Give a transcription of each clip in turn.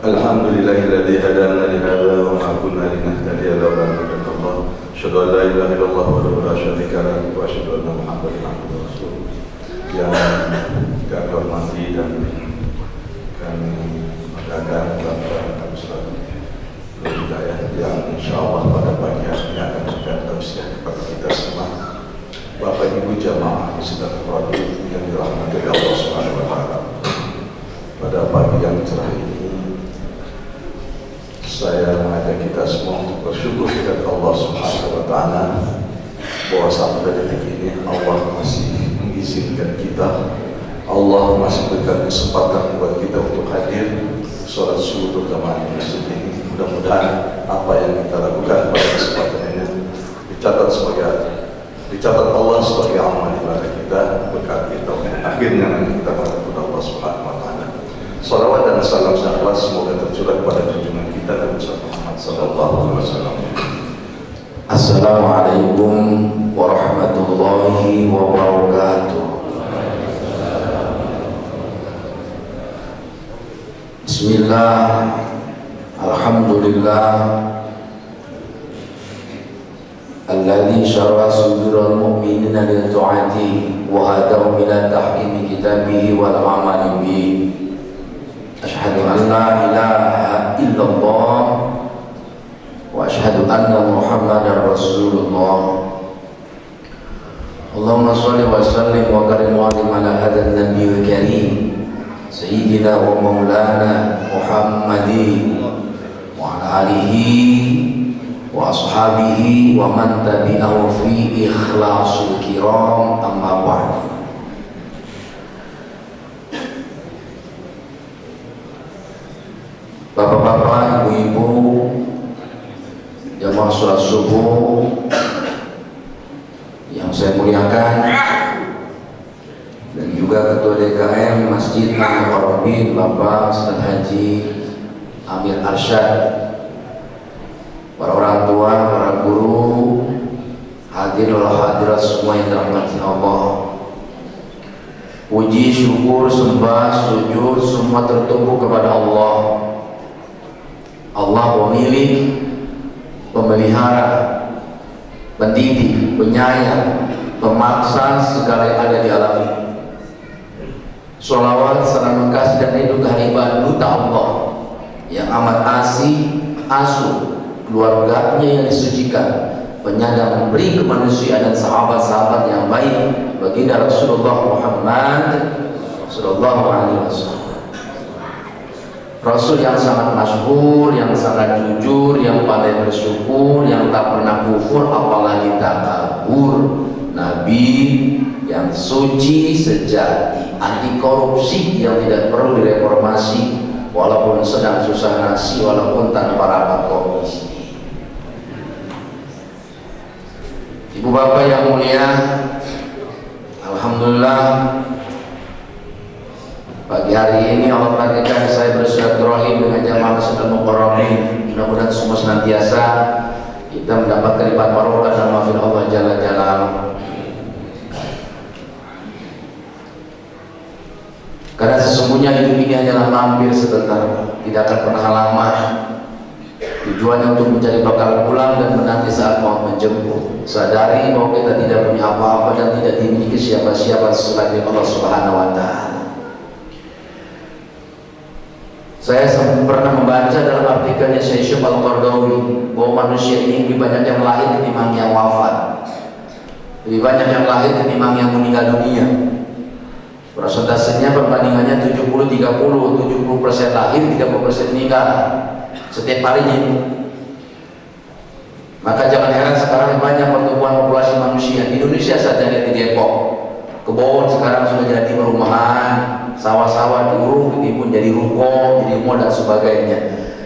Alhamdulillahilladzi hadana li hadza wa ma kunna linahtadiya laula an hadana Allah. Asyhadu an la ilaha illallah wahdahu la syarika lahu wa asyhadu anna Muhammadan abduhu wa rasuluh. Yang kami hormati dan kami banggakan Bapak Ustaz Hidayat yang insyaallah pada pagi hari ini akan memberikan tausiah kepada kita semua. Bapak Ibu jamaah sidang Rasul yang dirahmati Allah Subhanahu wa taala. Pada pagi yang cerah ini saya mengajak kita semua untuk bersyukur kepada Allah Subhanahu wa taala bahwa sampai detik ini Allah masih mengizinkan kita, Allah masih berikan kesempatan buat kita untuk hadir sholat subuh berjamaah di masjid ini. Mudah-mudahan apa yang kita lakukan pada kesempatan ini dicatat Allah sebagai amal ibadah kita, berkat kita akhirnya nanti kita bertemu Allah Subhanahu wa taala. Salawat dan salam sehlas semoga tercurah pada junjungan kita Nabi Muhammad sallallahu alaihi wasallam. Assalamualaikum warahmatullahi wabarakatuh. Bismillah, alhamdulillah, alladzi syarra sudurul mu'minina lil ta'ati wa hadahum ila tahkimi kitabihi wal amali bihi. Asyhadu an la ilaha illallah wa asyhadu anna Muhammadar Rasulullah. Allahumma shalli wa sallim wa karim wa alim ala hadan nabiyil karim sayyidina wa maulana Muhammadin wa ala alihi wa ashabihi wa man tabi'ahu fi ikhlasil kiram, amma ba'd. Bapak-bapak, ibu-ibu, jamaah sholat subuh yang saya muliakan, dan juga Ketua DKM Masjid Al-Qarabin Bapak Ustaz Haji Amir Arsyad, para orang tua, para guru, hadirin hadirat semua yang dirahmati Allah. Puji, syukur, sembah, sujud semua tertumpu kepada Allah. Allah pemilik, pemelihara, pendidik, penyayang, pemaksa segala yang ada di alam ini. Sholawat, salam kasih dan ridho kehadiran duta Allah yang amat asuh keluarganya yang disucikan, penyandang memberi kemanusiaan dan sahabat-sahabat yang baik baginda Rasulullah Muhammad sallallahu alaihi wasallam. Rasul yang sangat masyhur, yang sangat jujur, yang pandai bersyukur, yang tak pernah kufur apalagi takabur. Nabi yang suci, sejati, anti korupsi, yang tidak perlu direformasi walaupun sedang susah nasi, walaupun tanpa rapat komisi. Ibu bapak yang mulia, alhamdulillah pagi hari ini Allah takdirkan saya bersilaturahim dengan jamaah Masjidil Mukarramin. Mudah-mudahan semua senantiasa kita mendapatkan lipat barokah dan maafin Allah Jalla Jalaluhu. Karena sesungguhnya hidup ini hanyalah mampir sebentar, tidak akan pernah lama. Tujuannya untuk mencari bakal pulang dan menanti saat mau menjemput. Sadari bahwa kita tidak punya apa-apa dan tidak dimiliki siapa-siapa selain Allah Subhanahu wa taala. Saya pernah membaca dalam artikelnya Syekh Al-Qardawi bahwa manusia ini lebih banyak yang lahir ketimbang yang wafat, lebih banyak yang lahir ketimbang yang meninggal dunia. Persentasenya perbandingannya 70-30, 70% lahir, 30% meninggal setiap harinya. Maka jangan heran sekarang banyak pertumbuhan populasi manusia. Di Indonesia saja di Depok, kebun sekarang sudah jadi perumahan, sawah-sawah diuruk, ditimbun jadi ruko, jadi mall dan sebagainya.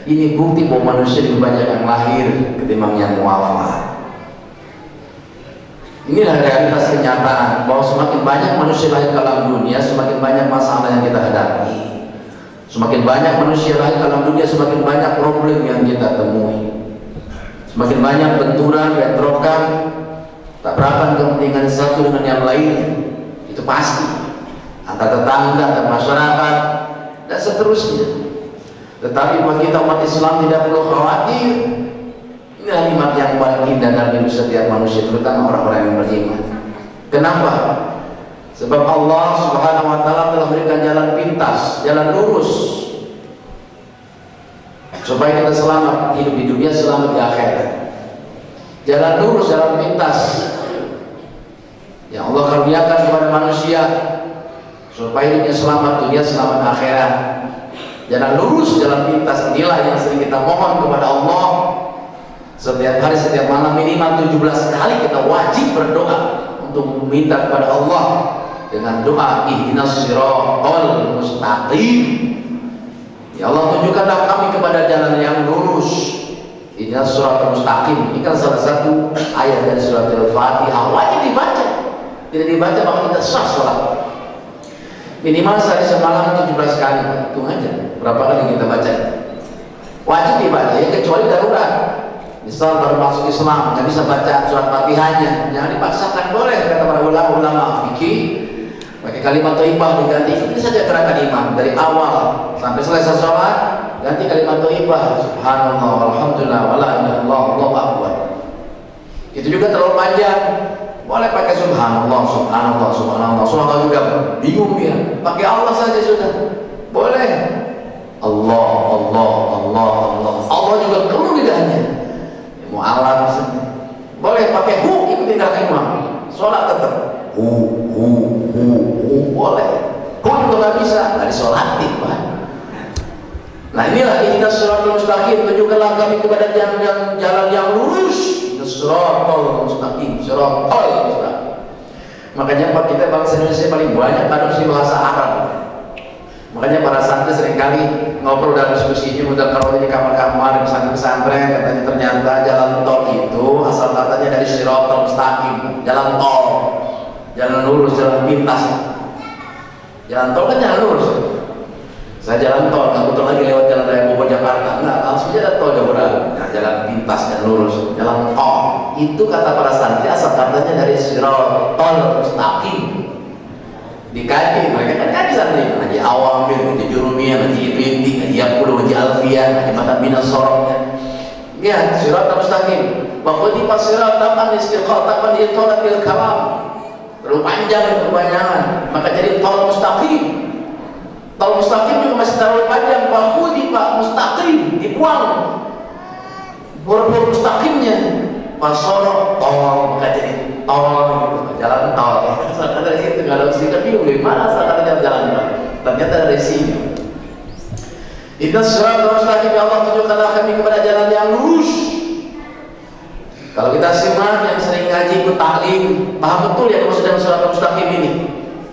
Ini bukti bahwa manusia lebih banyak yang lahir ketimbang yang wafat. Inilah realitas kenyataan bahwa semakin banyak manusia lahir ke alam dunia, semakin banyak masalah yang kita hadapi. Semakin banyak manusia lahir ke alam dunia, semakin banyak problem yang kita temui. Semakin banyak benturan, bentrokan, tabrakan kepentingan satu dengan yang lainnya. Itu pasti. Antar tetangga, antar masyarakat, dan seterusnya. Tetapi buat kita umat Islam tidak perlu khawatir. Ini nikmat yang paling indah dalam hidup setiap manusia, terutama orang-orang yang beriman. Kenapa? Sebab Allah Subhanahu wa taala telah berikan jalan pintas, jalan lurus, supaya kita selamat hidup di dunia, selamat di akhirat. Jalan lurus, jalan pintas yang Allah karuniakan kepada manusia supaya hidupnya selamat dunia, selamat akhirat. Jalan lurus, jalan pintas inilah yang sering kita mohon kepada Allah. Setiap hari, setiap malam minimal 17 kali kita wajib berdoa untuk meminta kepada Allah dengan doa ihdinas siratal mustaqim. Ya Allah, tunjukkanlah kami kepada jalan yang lurus. Ihdinas siratal mustaqim. Ini kan salah satu ayat dari surat Al-Fatihah, wajib dibaca. Tidak dibaca maka tidak sah salat. Minimal sehari semalam 17 kali. Hitung aja berapa kali kita baca. Wajib dibaca ya, kecuali darurat. Misal baru masuk Islam, nggak bisa baca surat Fatihahnya, jangan dipaksakan, boleh kata para ulama fikih. Pakai kalimat thayyibah diganti, ini saja gerakan imam dari awal sampai selesai sholat, ganti kalimat thayyibah, subhanallah, alhamdulillah, wala ilaha illallah, Allahu akbar. Itu juga terlalu panjang, boleh pakai subhanallah, subhanallah, subhanallah, subhanallah juga bingung dia, pakai Allah saja sudah, boleh. Allah, Allah, Allah, Allah, Allah juga keluar lidahnya. Mu'alaf boleh pakai hu, ikuti gerakan imam, sholat tetap hu boleh, hu juga nggak bisa, nggak disolatin Pak. Nah inilah ihdinas siratal mustaqim, tunjukkanlah kami kepada jalan yang lurus. Siratal mustaqim, siratal mustaqim. Makanya Pak, kita bangsa Indonesia paling banyak adopsi bahasa Arab. Makanya para santri seringkali ngobrol dalam diskusi ini, udah kalau di kamar-kamar pesantren, katanya ternyata jalan tol itu asal katanya dari siratal mustaqim, jalan tol, jalan lurus, jalan pintas. Jalan tol kan jalan lurus. Saya jalan tol, nggak putar lagi lewat jalan raya Bogor Jakarta, nggak, langsung jalan tol Jagorawi. Nah, jalan pintas dan lurus, jalan tol itu kata para santri asal katanya dari siratal mustaqim. Dikaji, mereka kan kaji santri, ngaji awamir, ngaji jurumiyah, ngaji ibrinti, ngaji yakulu, ngaji alfiyah, ngaji mata bina soroknya. Ya, siratal mustaqim. Waktu pas siratan istiqamah itolatil kalam. Terlalu panjang itu kebanyakan, maka jadi tol mustaqim. Tol mustaqim juga masih terlalu panjang. Waktu pak mustaqim dibuang. Bor-bor mustaqimnya. Pasor tol, maka jadi tol gitu, jalan tol. Ternyata dari situ nggak ada mesti bingung dari mana asalnya jalan tol. Ternyata dari sini. Itu siratal mustaqim, ya Allah, tunjukkanlah kami kepada jalan yang lurus. Kalau kita simak yang sering ngaji ikut taklim, paham betul yang maksud dengan siratal mustaqim ini.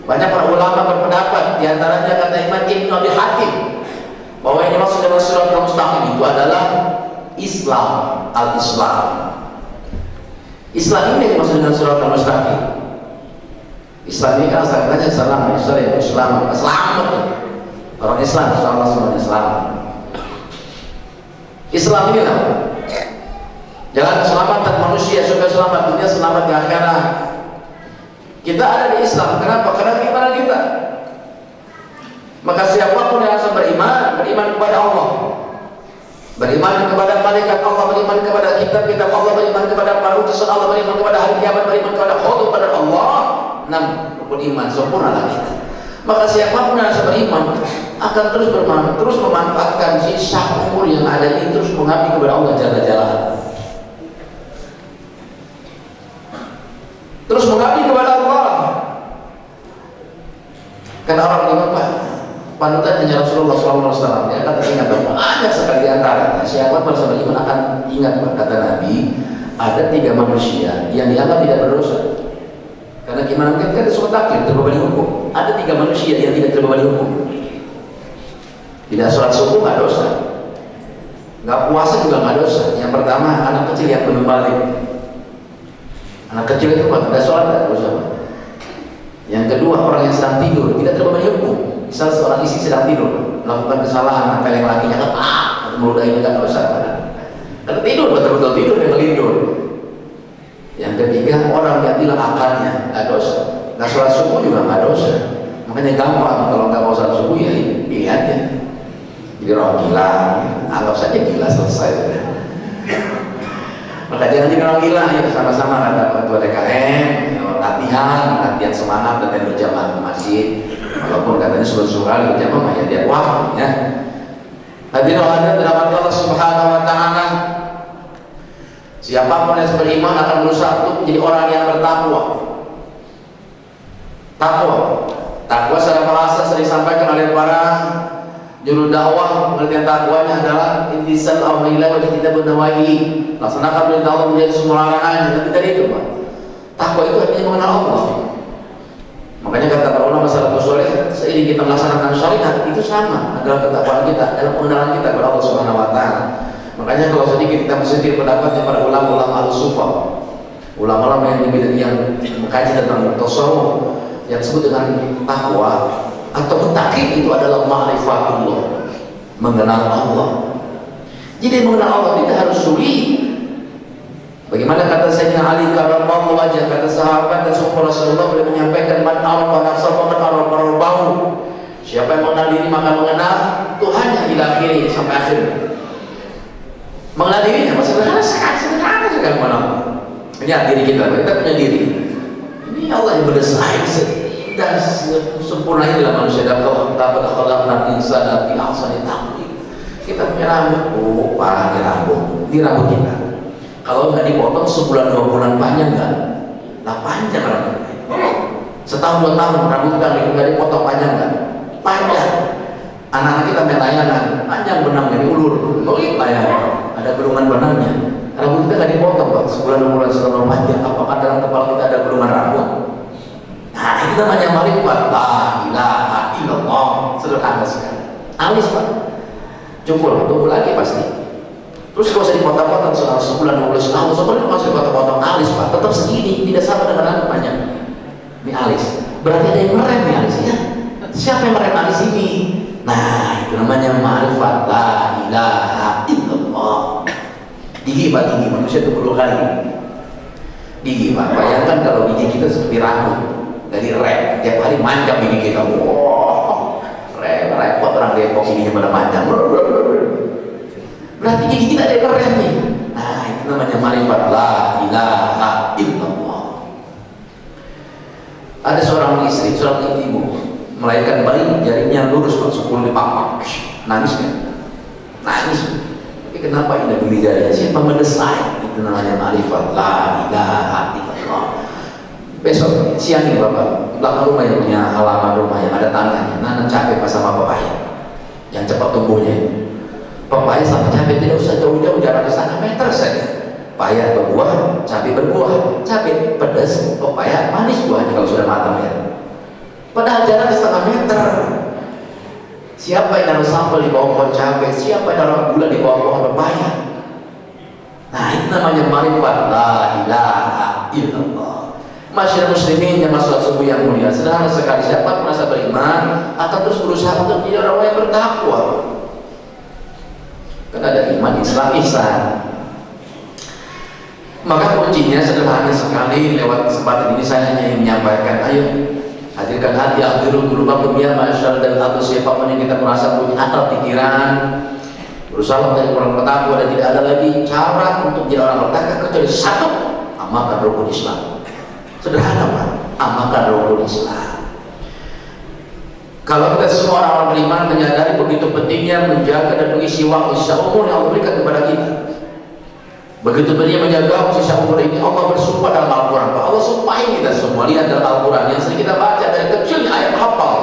Banyak para ulama berpendapat, diantaranya kata Imam Ibnu Abi Hatim, bahwa yang maksud dengan siratal mustaqim itu adalah Islam, al-Islam. Islam ini yang dimaksud dengan siratal mustaqim. Islam ini kan katanya salam, Islam, selamat. Orang Islam, insyaallah semuanya selamat. Islam ini lah jalan keselamatan manusia, supaya selamat dunia, selamat di akhirat. Kita ada di Islam, kenapa? Karena iman kita. Maka siapapun yang harus beriman kepada Allah, beriman kepada malaikat Allah, beriman kepada kitab Allah, beriman kepada para utusan Allah, beriman kepada hari kiamat, beriman kepada khutbah pada Allah. 6 rukun iman sempurnalah kita. Maka siapapun yang beriman akan terus memanfaatkan sisa umur yang ada ini, terus mengabdi kepada Allah jalla-jalla. Terus mengabdi kepada Allah. Karena orang ini Pak, panutannya Rasulullah SAW, dia akan ingat bahwa ada sekali antara siapa bersama iman akan ingat, kata Nabi, ada 3 manusia yang dianggap tidak berdosa. Karena gimana mungkin kita semua takdir terbebani hukum. Ada 3 manusia yang tidak terbebani hukum. Tidak sholat subuh nggak dosa, nggak puasa juga nggak dosa. Yang pertama anak kecil yang belum balik. Anak kecil itu tidak sholat nggak dosa. Yang kedua orang yang sedang tidur tidak terbebani hukum. Misal seorang istri sedang tidur melakukan kesalahan, apa yang lakinya kan meludahinya nggak dosa. Karena tidur betul-betul tidur dia melindur. Yang ketiga orang yang hilang akalnya nggak dosa. Nggak sholat subuh juga nggak dosa. Makanya gampang kalau nggak mau sholat subuh ya pilihannya. Jadi orang gila, anggap saja gila selesai. Maka jangan jadi orang gila, ya sama-sama kata ketua DKM, latihan semangat dan berjamaah ke masjid. Walaupun katanya surat-surat berjamaah ya dia wah ya. Hadirin Allah dirahmati Allah Subhanahu wa taala. Siapapun yang beriman akan berusaha untuk menjadi orang yang bertakwa. Takwa secara bahasa sering disampaikan oleh para juru dakwah. Pengertian takwanya adalah intisal amrillah wa ijtinabun nawahi. Laksanakan perintah Allah menjadi semua larangannya. Tapi dari itu, Pak, takwa itu artinya mengenal Allah. Makanya kata para ulama salafus saleh, seiring kita melaksanakan syariat itu sama adalah ketakwaan kita dalam pengenalan kita kepada Allah Subhanahu wa taala. Makanya kalau sedikit kita mensetir pendapatnya para ulama-ulama al-sufah, ulama-ulama yang mengkaji tentang tasawuf, yang disebut dengan takwa atau takin itu adalah ma'rifatullah, mengenal Allah. Jadi mengenal Allah tidak harus sulit. Bagaimana kata Sayyidina Ali karramallahu wajhah, kata sahabat dan sahabat Rasulullah beliau menyampaikan man arafa nafsahu man arafa rabbahu. Siapa yang mengenal diri maka mengenal Tuhannya ila akhirnya sampai akhir. Mengenal dirinya sederhana sekali mengenal. Lihat diri kita punya diri. Ini Allah yang berdesain dan sempurna dalam manusia dan khalaqnal insana fi ahsani taqwim. Kita punya rambut, parah di rambut kita. Kalau nggak dipotong sebulan 2 bulan panjang nggak? Nah panjang rambut. Setahun 2 tahun rambut nggak dipotong panjang nggak? Panjang. Anak-anak kita main layangan, panjang benang dari ulur, lolik layangan, ada gulungan benangnya. Rambut kita nggak dipotong, Pak. Sebulan 2 bulan setahun panjang. Apakah dalam kepala kita ada gulungan rambut? Nah itu namanya marifat. La ilaha illallah. Sederhana sekali. Alis, Pak. Cukup, tunggu lagi pasti. Terus kalau saya dipotong-potong soal sebulan 12 tahun, sebulan masih dipotong-potong alis, Pak, tetap segini, tidak sama dengan rambut panjang. Ini alis, berarti ada yang merem nih alisnya. Siapa yang merem alis ini? Nah, itu namanya ma'rifat la ilaha illallah. Gigi, Pak, gigi manusia itu perlu kali. Gigi, Pak, bayangkan kalau gigi kita seperti rambut dari rem, tiap hari manjang gigi kita. Wow, repot orang Depok giginya pada manjang. Berarti gigi kita ada keren nih. Nah itu namanya marifat la ilaha illallah. Ada seorang istri, seorang ibu melahirkan bayi, jarinya lurus masuk dipapak, nangis kan? Nangis. Tapi kenapa indah beli jarinya? Siapa mendesain? Itu namanya marifat la ilaha illallah. Besok siang ini Bapak, belakang rumah yang punya halaman rumah yang ada tanahnya, nanam cabai pas sama papaya yang cepat tumbuhnya. Pepaya sama cabai tidak usah jauh-jauh, jarak 1,5 meter saja. Pepaya berbuah, cabai berbuah, cabai pedas, pepaya manis buahnya kalau sudah matang ya. Padahal jarak 1,5 meter. Siapa yang naruh sambal di bawah pohon cabai? Siapa yang naruh gula di bawah pohon pepaya? Nah itu namanya marifat la ilaha illallah. Masyarakat muslimin yang masuk subuh yang mulia, sederhana sekali, siapa merasa beriman akan terus berusaha untuk menjadi orang yang bertakwa. Karena ada iman, Islam, ihsan. Maka kuncinya sederhana sekali. Lewat kesempatan ini saya hanya ingin menyampaikan, ayo hadirkan hati, akhirul qulubakum ya masyarakat dan atau siapapun yang kita merasa punya akal pikiran, berusaha menjadi orang bertakwa dan tidak ada lagi cara untuk menjadi orang bertakwa kecuali satu, amalkan rukun Islam. Sederhana Pak, amalkan rukun Islam. Kalau kita semua orang beriman menyadari begitu pentingnya menjaga dan mengisi waktu sisa umur yang Allah berikan kepada kita. Begitu pentingnya menjaga waktu sisa umur ini, Allah bersumpah dalam Al-Quran. Allah sumpahin kita semua, lihat dalam Al-Quran yang sering kita baca dari kecil ayat hafal,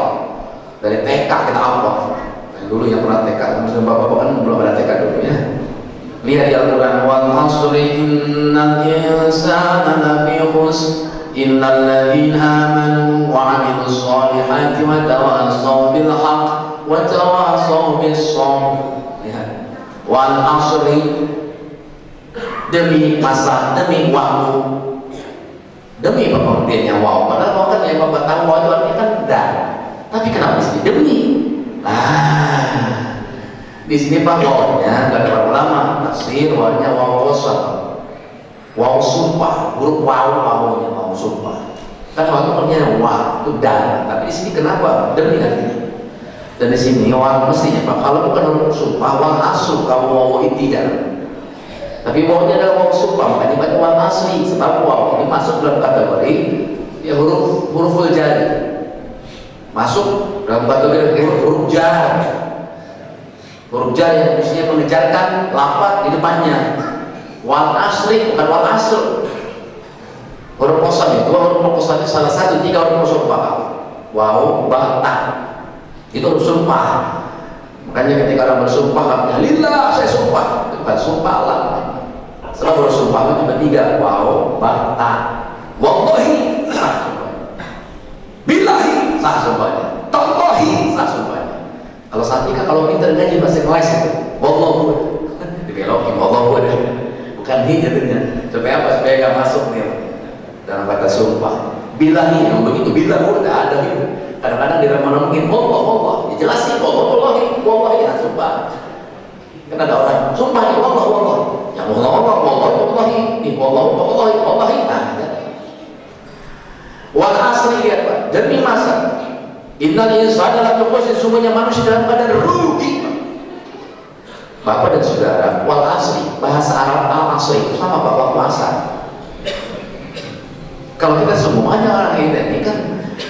dari TK kita hafal. Yang dulu yang pernah TK, mungkin bapak-bapak kan belum ada TK dulu ya. Lihat di Al-Quran, wal asri innal insana lafi khusr innal ladzina amanu wa 'amilus shalihati wa tawassaw bil haqq wa tawassaw bis sabr. Lihat. Wal asri, demi masa, demi waktu, demi pengertiannya wow. Padahal wow kan yang bapak tahu wow itu artinya kan dan. Tapi kenapa di sini demi? Nah, di sini Pak wawnya kata para ulama tafsir wawnya wow qasam, wow sumpah, huruf wawnya wow sumpah. Kan wow itu artinya wow itu dan. Tapi di sini kenapa demi artinya? Dan di sini wal mestinya Pak, kalau bukan huruf sumpah wal asl kalau waw tidak. Tapi wawnya adalah waw sumpah, makanya banyak wal asli. Sebab waw ini masuk dalam kategori ya huruful jar. Masuk dalam kategori huruf jar. Huruf jar yang mestinya mengejarkan lafaz di depannya. Wal asli bukan wal asl. Huruf qasam itu, huruf qasam itu salah satu 3 huruf sumpah. Waw, ba, ta. Itu huruf sumpah. Makanya ketika orang bersumpah, katanya lillah saya sumpah. Itu bukan sumpah Allah. Setelah huruf sumpah itu bertiga. Waw, ba, ta. Wallahi sah sumpahnya. Billahi sah sumpahnya. Tallahi sah sumpahnya. Kalau saat ini kalau pintar ngaji bahasa Inggris itu, wallahu dibelokin wallahu bukan dia jadinya. Supaya apa? Supaya gak masuk nih dalam kata sumpah. Billahi yang begitu, billah udah ada gitu. Kadang-kadang dia ngomongin wallah, ya jelasin wallahi ya sumpah. Kan ada orang sumpah ya wallah. Ya wallahi nah. Wal asri ya Pak, demi masa. Innal insana lafi khusr, sungguhnya manusia dalam keadaan rugi. Bapak dan saudara, wal asri, bahasa Arab al asri itu sama Bapak puasa. Kalau kita semuanya orang ini kan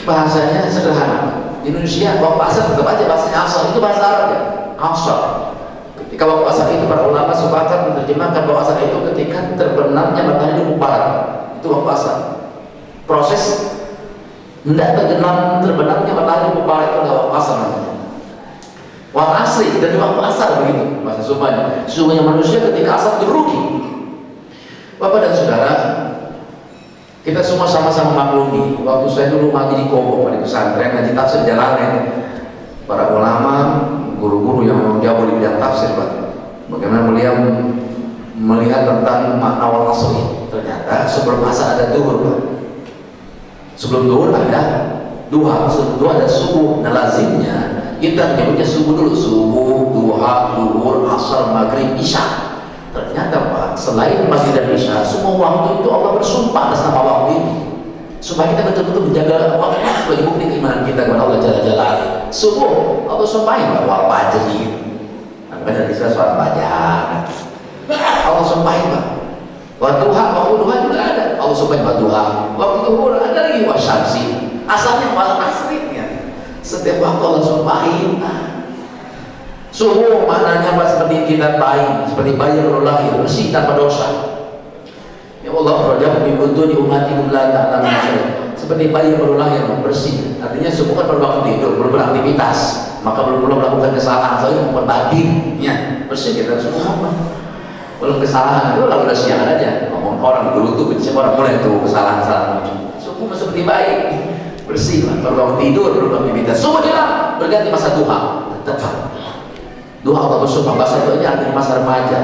bahasanya sederhana. Di Indonesia Bapak asar tetap aja bahasanya asal, itu bahasa Arab ya, asal. Ketika waktu asar itu para ulama sepakat menerjemahkan bahwa asar itu ketika terbenamnya matahari di barat, itu waktu asar. Proses hendak terbenamnya matahari di barat itu adalah waktu asar namanya. Waktu asri dari waktu asar begitu bahasa Sumbanya. Sesungguhnya manusia ketika asar itu rugi. Bapak dan saudara, kita semua sama-sama maklumi. Waktu saya dulu ngaji di Kobo, di pesantren, ngaji tafsir Jalalain, para ulama, guru-guru yang jauh di bidang tafsir, Pak, bagaimana beliau melihat tentang makna wal asri. Ternyata sebelum asar ada duhur, Pak. Sebelum duhur ada duha, sebelum duha ada subuh. Nah lazimnya kita menyebutnya subuh dulu, subuh, duha, duhur, asar, maghrib, isya. Ternyata Pak, selain maghrib dan isya, semua waktu itu Allah bersumpah atas nama waktu ini, supaya kita betul-betul menjaga waktu sebagai bukti keimanan kita kepada Allah Jalla Jalaluhu. Subuh, Allah sumpahin bahwa fajri, dan isya sholat fajar, Allah sumpahin Pak. Waktu duha juga ada, Allah sumpahin waktu duha. Waktu duhur ada lagi wasyamsi, asalnya wal asrinya. Setiap waktu Allah sumpahin. Subuh maknanya Pak seperti kita bayi, seperti bayi yang baru lahir, bersih tanpa dosa. Ya Allah, rojakum min butuni ummatikum la ta'lamun. Seperti bayi yang baru lahir, bersih. Artinya subuh kan baru waktu tidur, belum beraktivitas, maka belum melakukan kesalahan, soalnya membuat batinnya bersih. Kita semua belum kesalahan, itu lalu udah siang aja. Ngomong orang dulu tuh benci orang mulai tuh kesalahan-kesalahan. Subuh seperti bayi, bersih, baru waktu tidur, belum beraktivitas. Subuh hilang, berganti masa duha, tepat. Duha Allah bersumpah, bahasa itu aja artinya masa remaja.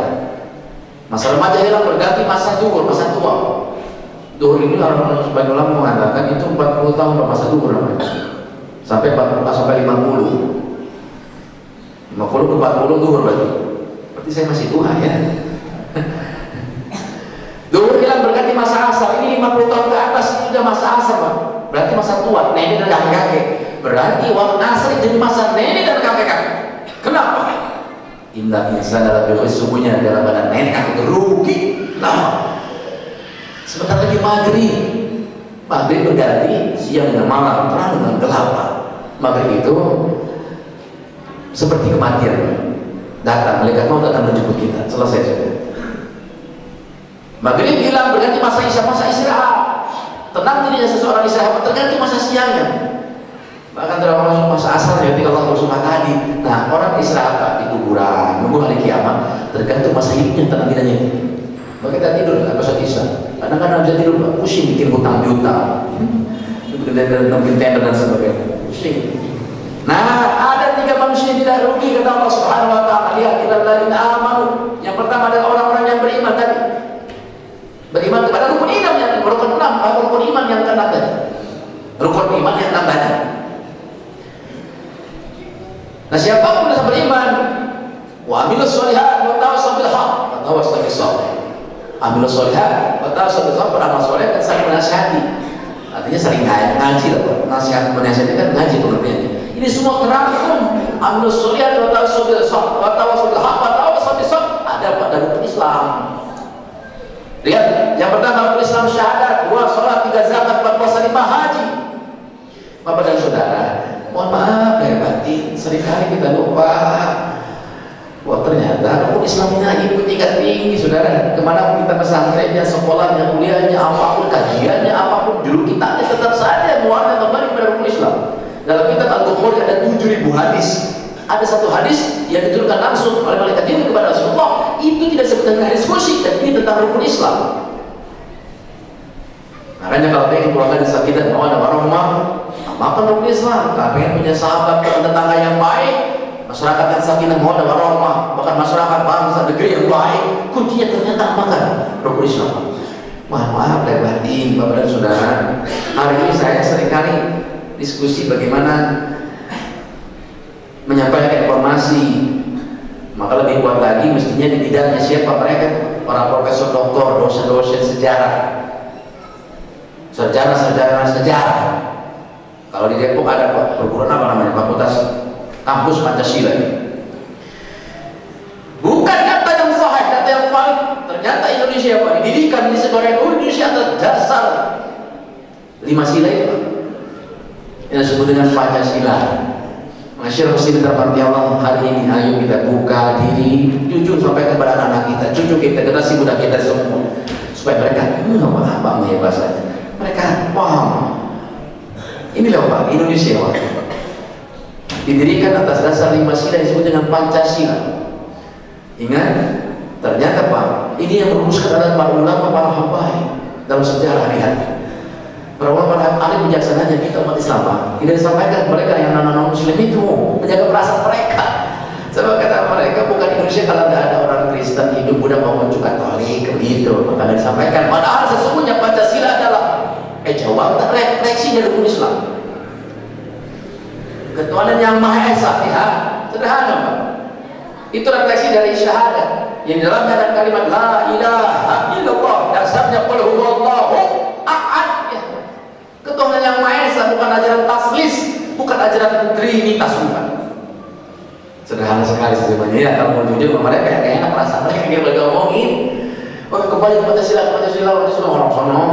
Masa remaja hilang berganti masa duhur, masa tua. Duhur ini orang sebagian ulama mengatakan itu 40 tahun masa duhur namanya. Sampai 40 sampai 50. 50 ke 40 duhur berarti. Berarti saya masih tua ya. Duhur hilang berganti masa asar. Ini 50 tahun ke atas ini udah masa asar, Pak. Berarti masa tua, nenek dan kakek-kakek. Berarti waktu asar jadi masa nenek dan kakek-kakek. Kenapa? Inna insana lafi khusr, sesungguhnya dalam badan nenek aku rugi. Kenapa? Sebentar lagi maghrib berganti siang dengan malam, terang dengan gelap. Maghrib itu seperti kematian, datang malaikat maut datang menjemput kita. Selesai sudah. Maghrib hilang berganti masa isya, masa istirahat. Tenang dirinya seseorang istirahat, terganti masa siangnya. Bahkan termasuk masa asar ketika Allah bersumpah tadi. Nah, orang istirahat di kuburan nunggu hari kiamat, tergantung masa hidupnya, tenang tidaknya. Kalau kita tidur nggak bisa isya, kadang-kadang bisa tidur Pak, pusing bikin hutang juta, bikin tender dan sebagainya, pusing. Nah, ada 3 manusia yang tidak rugi kata Allah Subhanahu Wa Taala. Lihat kita lagi amanu. Yang pertama adalah orang-orang yang beriman tadi, beriman kepada rukun iman yang rukun 6, rukun iman yang ke-6 tadi, rukun iman yang 6 tadi. Nah, siapapun yang beriman, wa amilus sholihat wa tawassaw bil haqq wa tawassaw bis sabr. Amilus sholihat wa tawassaw bil haqq, beramal saleh dan saling menasihati. Artinya saling ngaji lah, nasihat menasihati kan ngaji pengertiannya. Ini semua terangkum amilus sholihat wa tawassaw bil haqq wa tawassaw bis sabr. Ada pada rukun Islam. Lihat, yang pertama rukun Islam syahadat, 2 salat, 3 zakat, 4 puasa, 5 haji. Bapak dan saudara, mohon maaf ya batin, seringkali kita lupa. Wah ternyata rukun Islamnya itu tingkat tinggi, saudara. Kemana kita pesantrennya, sekolahnya, kuliahnya, apapun kajiannya, apapun judul kitabnya, tetap saja muaranya kembali pada rukun Islam. Dalam kitab Al-Bukhari ada 7.000 hadis. Ada satu hadis yang diturunkan langsung oleh malaikat Jibril kepada Rasulullah. Itu tidak sebutkan hadis musik, dan ini tentang rukun Islam. Makanya kalau pengen keluarga disakitan, mau ada warahmah, makan rukun Islam. Kalau pengen punya sahabat dan tetangga yang baik, masyarakat yang sakinah, mau ada warahmah, bahkan masyarakat bangsa negeri yang baik, kuncinya ternyata makan rukun Islam. Maaf dan batin, Bapak dan Saudara, hari ini saya seringkali diskusi bagaimana menyampaikan informasi. Maka lebih kuat lagi mestinya di bidangnya siapa mereka, para profesor, doktor, dosen-dosen sejarah, sejarah. Kalau di Depok ada perguruan apa namanya, Fakultas Kampus Pancasila. Bukan data yang sahih, data yang valid. Ternyata Indonesia apa? Didikan di sebagai Indonesia atas dasar 5 sila itu yang disebut dengan Pancasila. Masyarakat muslim terhormati Allah, hari ini ayo kita buka diri, jujur sampai kepada anak-anak kita, cucu kita, generasi muda kita semua, supaya mereka paham ya bahasanya. Mereka paham. Inilah Pak, Indonesia Pak, didirikan atas dasar 5 sila yang disebut dengan Pancasila. Ingat, ternyata Pak, ini yang merumuskan adalah para ulama, para habaib dalam sejarah. Lihat, para ulama, para alim bijaksananya kita umat Islam Pak, tidak disampaikan mereka yang non muslim itu menjaga perasaan mereka. Sebab kata mereka, bukan Indonesia kalau tidak ada orang Kristen, Hindu, Buddha maupun juga Katolik, begitu. Maka disampaikan, padahal sesungguhnya Pancasila adalah jawab refleksi dari rukun Islam, ketuhanan yang Maha Esa. Ya, sederhana Pak. Itu refleksi dari syahadat yang dalamnya ada kalimat la ilaha illallah, dasarnya qul huwallahu ahad. Ya. Ketuhanan yang Maha Esa, bukan ajaran taslis, bukan ajaran trinitas, bukan. Sederhana sekali sebenarnya. Ya, kalau mau jujur sama mereka, kayak enak perasaan mereka yang mereka ngomongin. Oh, kembali ke Pancasila orang sono.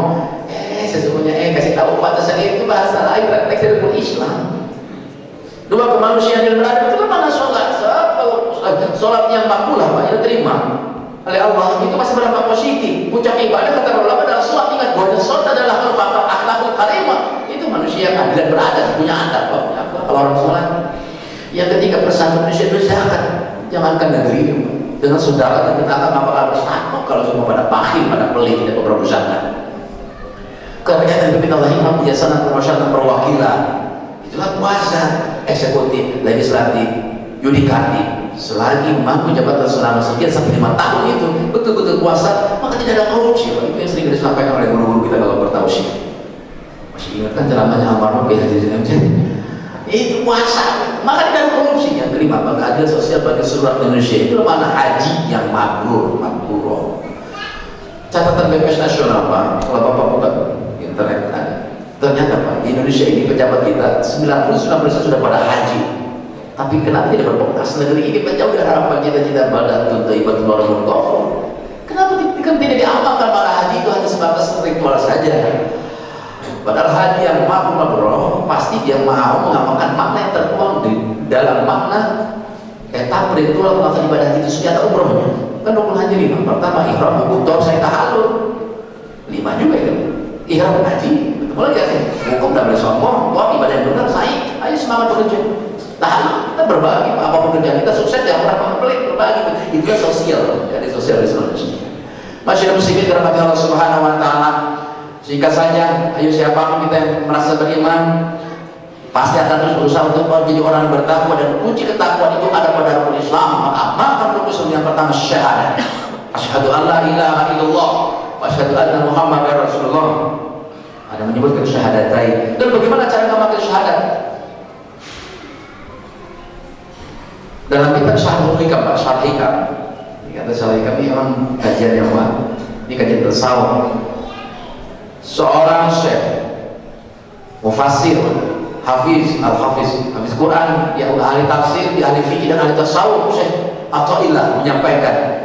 Sesungguhnya kasih tahu Pancasila itu bahasa lain, refleksi dari rukun Islam. 2, kemanusiaan yang beradab. Itu kan mana sholat? Sholat yang makbulah Pak, yang diterima oleh Allah, itu masih berdampak positif. Puncak ibadah kata ulama adalah sholat. Ingat bahwa sholat adalah akhlakul karimah. Itu manusia yang adil dan beradab, punya adab Pak. Kalau orang sholat. Yang ketiga, persatuan Indonesia itu zakat. Jangankan negeri ini dengan saudara dan tetangga, apakah bersatu kalau semua pada bakhil, pada pelit, tidak beberapa zakat. Kerajaan Republik Allah Imam biasanya perwakilan perwakilan, itulah kuasa eksekutif, legislatif, yudikatif. Selagi mampu jabatan selama sekian sampai 5 tahun itu betul-betul kuasa, maka tidak ada korupsi. Itu yang sering disampaikan oleh guru-guru kita kalau bertausiah. Masih ingat kan ceramahnya Amar Mubi Haji Zainal? Itu kuasa, maka tidak ada korupsi. Yang kelima, keadilan sosial bagi seluruh Indonesia. Itu mana haji yang makbul. Catatan BPS nasional Pak, kalau Bapak buka internet ada. Ternyata Pak, di Indonesia ini pejabat kita 99% sudah pada haji. Tapi kenapa tidak berbekas? Negeri ini menjauh dari harapan cita-cita badatun thayyibatun wa rabbun ghafur. Kenapa tidak diamalkan para haji itu hanya sebatas ritual saja? Padahal haji yang mampu mabrur pasti dia mau mengamalkan makna yang tertuang di dalam makna etap ritual melakukan ibadah itu sejak umrohnya. Kan rukun haji 5. Pertama ihram, hukum, saya tahallul. 5 juga itu. Ihram haji, ketemu lagi ya. Hukum tidak boleh sombong, buat ibadah yang benar, saik. Ayo semangat bekerja. Tahallul, kita berbagi, apapun kerjaan kita sukses, jangan pernah pelit, berbagi. Itulah sosial, jadi sosial Islam. Masyarakat muslimin dirahmati Allah Subhanahu wa taala. Singkat saja, ayo siapapun kita yang merasa beriman pasti akan terus berusaha untuk menjadi orang yang bertakwa, dan kunci ketakwaan itu ada pada rukun Islam. Maka amalkan rukun Islam yang pertama syahadat. Asyhadu an la ilaha illallah wa asyhadu anna Muhammadar Rasulullah. Ada menyebutkan syahadatain. Dan bagaimana cara mengamalkan syahadat? Dalam kitab Syarhul Hikam, Pak, Syarh Hikam. Kata Syarh Hikam ini memang kajian yang Pak. Ini kajian tasawuf. Seorang syekh mufassir Hafiz Quran, ya ahli tafsir, ya ahli fikih dan ahli tasawuf, Syekh Athaillah menyampaikan,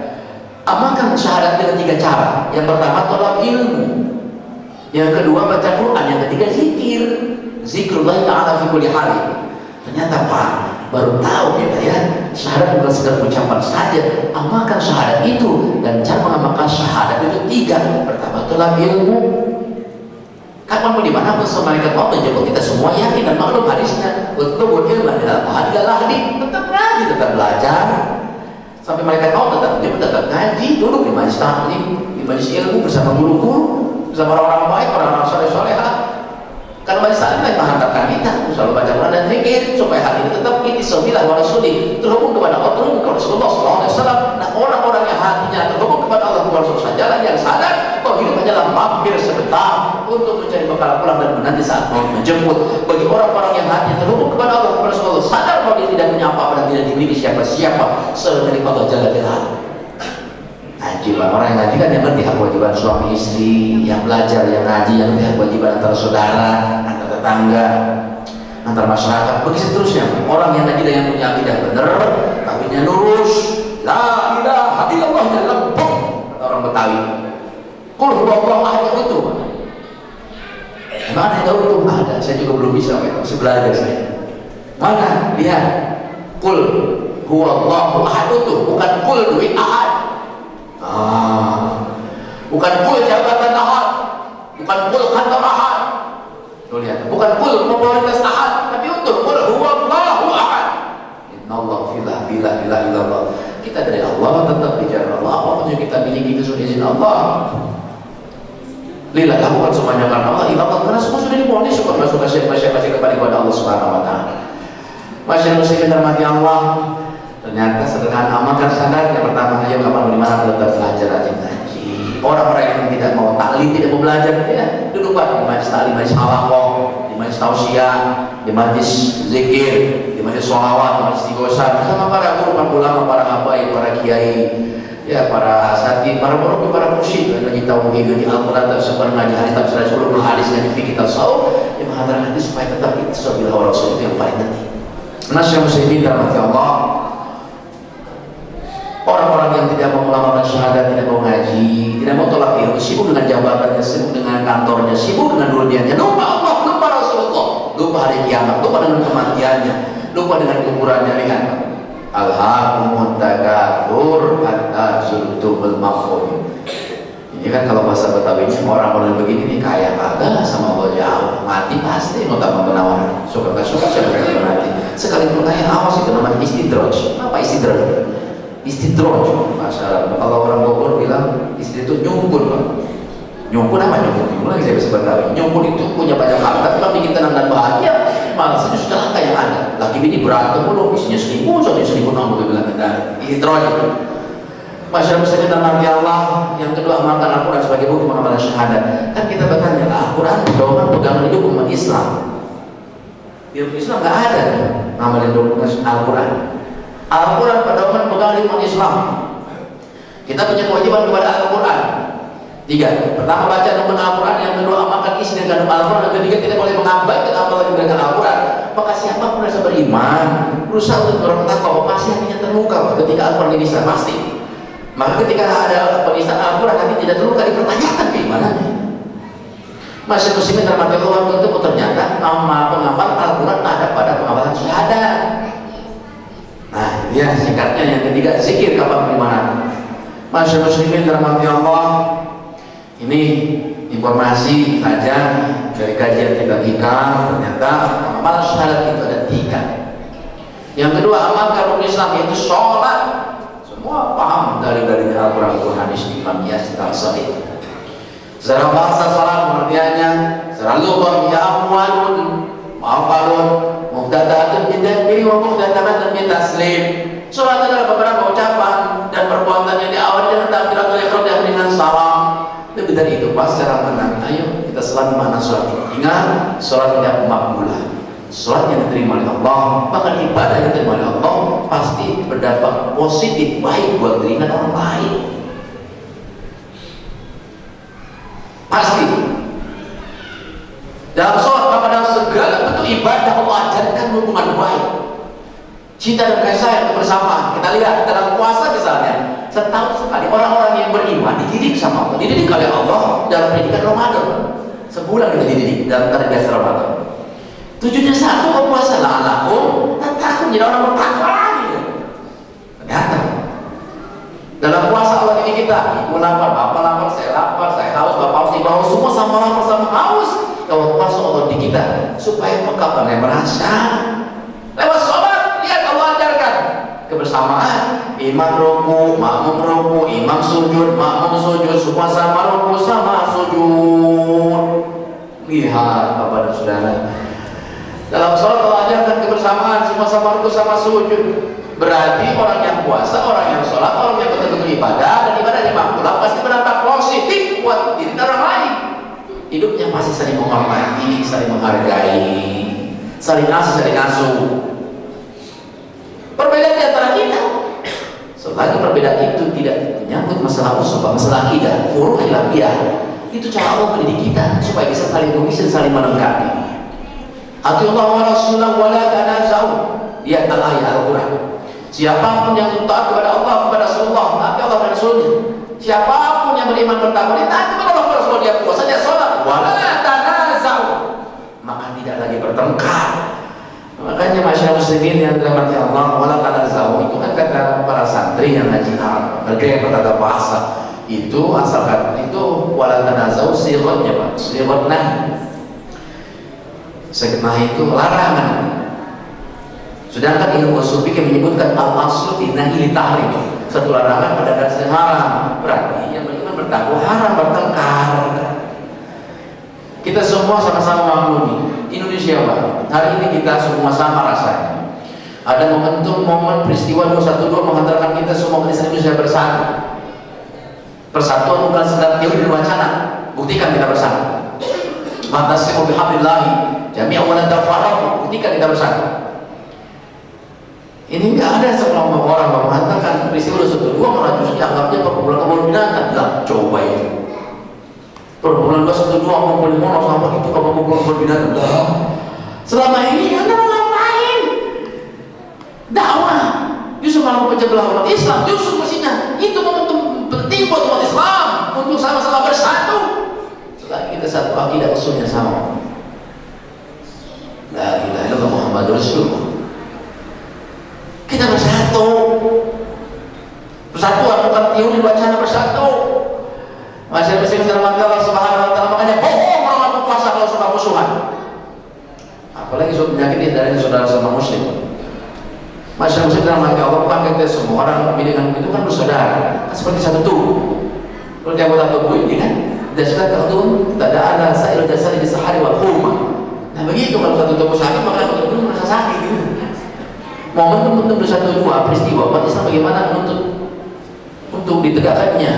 amalkan syahadat dengan 3 cara. Yang pertama tolak ilmu, yang kedua baca Quran, yang ketiga zikir. Zikrullah ta'ala fi kulli hal. Ternyata Pak, baru tahu kita ya, syahadat bukan sekedar ucapan saja. Amalkan syahadat itu, dan cara mengamalkan syahadat itu 3. Pertama tolak ilmu. Kapan pun dimana pun malaikat mau menjemput kita semua yakin dan maklum hadisnya, utlubul ilma ila ahadilah di, tetap ngaji, tetap belajar sampai malaikat mau tetap menjemput, tetap ngaji, duduk di majelis taklim, di majelis ilmu bersama guru-guru, bersama orang-orang baik, orang-orang soleh-solehah. Karena majelis taklim yang menghantarkan kita selalu baca Quran dan zikir supaya hati kita tetap ittisabilah wa rasuli, terhubung kepada Allah, terhubung kepada Rasulullah SAW. Nah, orang-orang yang hatinya terhubung kepada Allah Rasulullah, jalan yang sadar bahwa hidup hanyalah mampir sebentar untuk mencari bekal pulang dan menanti saat mau menjemput. Bagi orang-orang yang hatinya terhubung kepada Allah Rasulullah, sadar bahwa dia tidak punya apa-apa dan tidak dimiliki siapa-siapa selain dari Allah Jalla Jalaluhu. Ngaji, orang yang ngaji kan yang ngerti hak kewajiban suami istri, yang belajar, yang ngaji, yang ngerti hak kewajiban antara saudara, antara tetangga, antar masyarakat, begitu seterusnya. Orang yang ngaji dan yang punya akidah benar, kawinnya lurus, la ilaha illallah dan lempeng, kata orang Betawi. Qul huwallahu ahad itu. Mana yang tahu itu? Ada, saya juga belum bisa, masih belajar saya. Mana? Lihat. Qul huwallahu ahad itu, bukan qul duit ahad. Bukan qul jabatan ahad, bukan qul kantor ahad. Tuh lihat, bukan qul popularitas ahad, tapi untuk qul huwallahu ahad. Innallaha bila illallah. Kita dari Allah tetap bicara Allah, apapun yang kita miliki itu sudah izin Allah. Lillah, lakukan semuanya karena Allah, ibadah, karena semua sudah diponis, syukur masuk ke siapa kembali kepada Allah Subhanahu wa taala. Masyarakat muslimin dirahmati Allah, ternyata sederhana amalkan sadar. Yang pertama, ayo kapan dimana tetap belajar rajin ngaji. Orang-orang yang tidak mau taklim, tidak mau belajar, ya duduk di majelis taklim, majelis halaqah, di majelis tausiah, di majelis zikir, di majelis sholawat, di majelis istighosah, bersama para guru, para ulama, para habaib, para kiai, ya para asatidz, para murabbi, para mursyid, ngaji tauhid, ngaji Al-Qur'an, tafsir, ngaji hadis, tafsir ulumul hadis, ngaji fikih tasawuf, yang menghantarkan hati supaya tetap ittisabilah wa rasul, itu yang paling penting. Masyaallah muslimin dirahmati Allah. Orang-orang yang tidak mau mengamalkan syahadat, tidak mau ngaji, tidak mau tolak ilmu, sibuk dengan jabatannya, sibuk dengan kantornya, sibuk dengan dunianya, lupa Allah, lupa Rasulullah, lupa hari kiamat, lupa dengan kematiannya, lupa dengan kuburannya. Lihat, alhaakumut takatsur hatta zurtumul maqabir. Ini kan kalau bahasa Betawinya, orang-orang begini nih kaya kagak sama Allah jauh, mati pasti mau tambah penawaran, suka gak suka siapa yang mati. Sekalipun kaya, awas, itu namanya istidraj. Apa istidraj? Istidraj. Masa kalau orang Bogor bilang istri itu nyumpun, Pak. Nyumpun apa nyumpun? Nyumpun lagi saya bisa Betawi. Nyumpun itu punya banyak harta, tapi bikin tenang dan bahagia, malah itu sudah langka yang ada. Laki bini berantem mulu, isinya selingkuh, soalnya selingkuh nggak boleh bilang kita. Istidraj. Masyarakat muslimin dirahmati Allah. Yang kedua, amalkan Al-Quran sebagai bukti pengabalan syahadat. Kan kita bertanya, Al-Quran doang pegangan hidup umat Islam. Di umat Islam nggak ada ngamalin Al-Quran. Al-Quran pedoman pegangan umat Islam. Kita punya kewajiban kepada Al-Quran 3. Pertama, baca dan Al-Quran. Yang kedua, amalkan isi dan kandung Al-Quran. Yang ketiga, tidak boleh mengabaikan apa yang diberikan Al-Quran. Maka siapapun yang beriman berusaha untuk berontak bahwa pasti hatinya terluka ketika Al-Quran ini bisa pasti. Maka ketika ada penistaan Al-Quran, hati tidak terluka, dipertanyakan keimanannya. Masyarakat muslimin dirahmati Allah, itu ternyata pengamal Al-Quran ada pada pengabalan syahadat. Nah, ya singkatnya yang ketiga, zikir kapan dimana. Masyarakat muslimin dirahmati Allah, ini informasi saja dari kajian kita ternyata pengabalan syahadat itu ada 3. Yang kedua, amalkan rukun Islam, yaitu sholat. Semua paham dari Al-Quran dan hadis Imam Yasir Sahih. Secara bahasa salat pengertiannya, secara lugah ya amwalun, ma'afalun, muhdadatun bidakbiri wa muhdadatun bitaslim. Salat adalah beberapa ucapan dan perbuatan yang diawali dengan takbiratul ihram dan dengan salam. Lebih dari itu, pas secara menang, ayo kita salat mana salat. Ingat, salat tidak makbulah. Salat yang diterima oleh Allah, bahkan ibadah yang diterima oleh Allah pasti berdampak positif baik buat diri dan orang lain. Pasti. Dalam salat, pada segala bentuk beribadah Allah ajarkan hubungan baik, cinta dan kasih sayang, kebersamaan. Kita lihat dalam puasa misalnya, setahun sekali orang-orang yang beriman dididik sama Allah, dididik oleh Allah dalam pendidikan Ramadan. Sebulan kita dididik dalam tarbiyah Ramadan. Tujuannya satu, kau puasa la'alakum tattaqun, jadi orang bertakwa lagi. Ternyata dalam puasa Allah ini kita, ibu lapar, bapak lapar, saya haus, bapak haus, ibu haus, semua sama lapar sama haus. Kalau puasa Allah di kita supaya peka pada merasa. Lewat sholat, lihat Allah ajarkan kebersamaan, imam ruku, makmum ruku, imam sujud, makmum sujud, semua sama ruku, sama sujud. Lihat Bapak dan Saudara, dalam sholat Allah ajarkan kebersamaan, semua sama ruku, sama sujud. Berarti orang yang puasa, orang yang sholat, orang yang betul-betul ibadah dan ibadahnya makmurah pasti berdampak positif buat diri orang lain. Hidupnya pasti saling menghormati, saling menghargai, saling ngasih, saling asuh. Perbedaan di antara kita, selagi perbedaan itu tidak menyangkut masalah usul, masalah akidah, furuh khilafiyah, itu cara Allah mendidik kita supaya bisa saling mengisah, saling melengkapi. Atiullah wa rasulah wa la tanaza'u. Lihat ayat Al-Quran. Siapapun yang taat kepada Allah, kepada Rasulullah, taati Allah dan Rasulnya. Siapapun yang beriman bertakwa, dia taat kepada Allah, Rasulullah, dia puasa, dia sholat, wala tanaza'u, maka tidak lagi bertengkar. Makanya masyarakat muslimin yang dirahmati Allah, wala tanaza'u itu kan kata para santri yang ngaji Arab, bergaya berkata bahasa itu asal kata itu wala tanaza'u sighotnya Pak, sighot nahi. Nah itu larangan. Sedangkan ilmu usul fikih menyebutkan al-aslu fi nahyi li tahrim. Satu larangan pada dasar haram. Berarti yang beriman bertakwa haram bertengkar. Kita semua sama-sama maklumi. Indonesia Pak, hari ini kita semua sama rasanya. Ada momentum momen peristiwa 212 menghantarkan kita semua ke Indonesia bersatu. Persatuan bukan sekedar teori dan wacana. Buktikan kita bersatu. Ma'tasimu bihablillahi jami'an wa la tafarraqu. Buktikan kita bersatu. Ini nggak ada sekelompok orang mengatakan peristiwa 212 malah justru dianggapnya perkumpulan kebun binatang. Lah, coba itu. Perkumpulan 212 ngumpulin mono sama itu perkumpulan kebun binatang. Lah, selama ini Anda mau ngapain? Dakwah. Justru malah memecah belah umat Islam. Justru mestinya itu momentum penting buat umat Islam untuk sama-sama bersatu. Selagi kita satu akidah usulnya sama. La ilaha illallah Muhammadur Rasulullah. Kita bersatu. Persatuan bukan teori wacana, bersatu. Masyarakat dalam Allah Subhanahu wa taala, makanya bohong orang puasa kalau suka musuhan. Apalagi suatu penyakit dari saudara sama muslim. Masyarakat dalam Allah bukan kita semua orang dengan itu kan bersaudara. Kan seperti satu tubuh. Kalau dia anggota tubuh ini kan, dasar tubuh tak ada sa'il dasar di sahari wal khumah. Nah begitu kalau satu tubuh sakit maka tubuh merasa sakit gitu. Momentum 212 peristiwa umat Islam bagaimana menuntut untuk ditegakkannya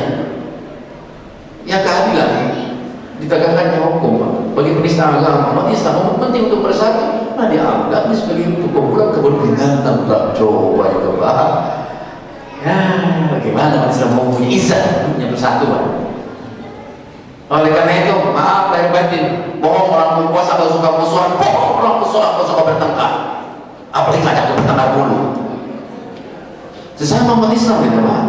ya keadilan, ditegakkannya hukum bagi penistaan agama. Umat Islam penting untuk bersatu, nah dianggap sebagai perkumpulan kebun binatang. Coba itu Pak, ya bagaimana umat Islam mau punya izah, punya persatuan? Oleh karena itu, maaf lahir batin, bohong orang berpuasa kalau suka musuhan, bohong orang musuhan kalau suka bertengkar. Apalagi ngajak bertengkar dulu. Sesama umat Islam gitu Pak.